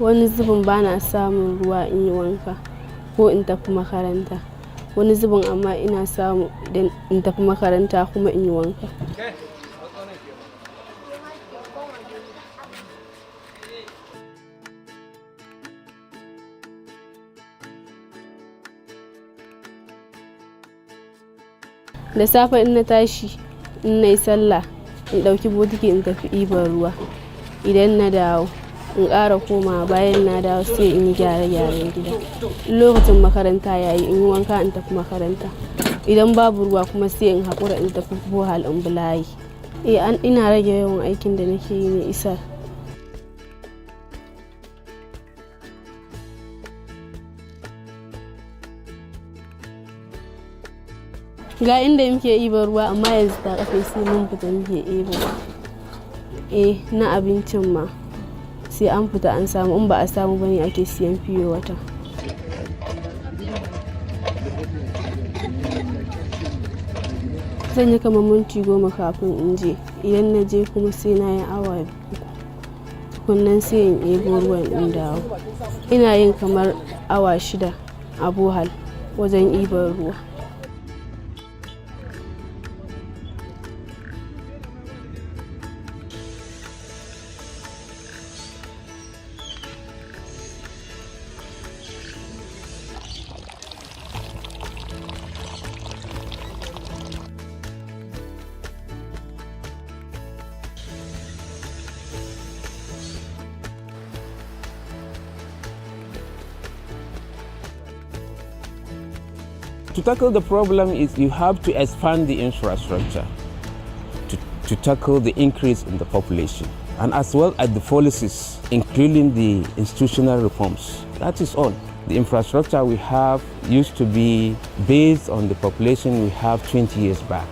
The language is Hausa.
Wani zubin ba na samun ruwa in yi wanka ko in tafi makaranta. Wani zubin amma ina samu in tafi makaranta kuma in yi wanka. Da safe in na tashi in nayi sallah in ɗauki botiki in tafi ɗiban ruwa. Idan na dawo in ƙara komawa, bayan na dawo sai in yi gyare-gyaren gida. Lokacin makaranta yayi in yi wanka in tafi makaranta. Idan babu ruwa kuma sai in haƙura in tafi bohal in bi layi. Ina rage yawan aikin da nake yi ne isar. Ga inda muke ɗiban ruwa amma yanzu ta kafe sai mun fita muke ɗebo. Na abincin ma sai an fita an samu, in ba a samu bane ake siyan fiye wata. Zan yi kamar minti 10 kafin in je. Idan na je kuma sai na yi awa 3 tukunnan sai in ɗebo ruwan in dawo. Ina yin kamar awa 6 a bohal wajen ɗiban ruwa. To tackle the problem is you have to expand the infrastructure to tackle the increase in the population, and as well as the policies, including the institutional reforms. That is all. The infrastructure we have used to be based on the population we have 20 years back.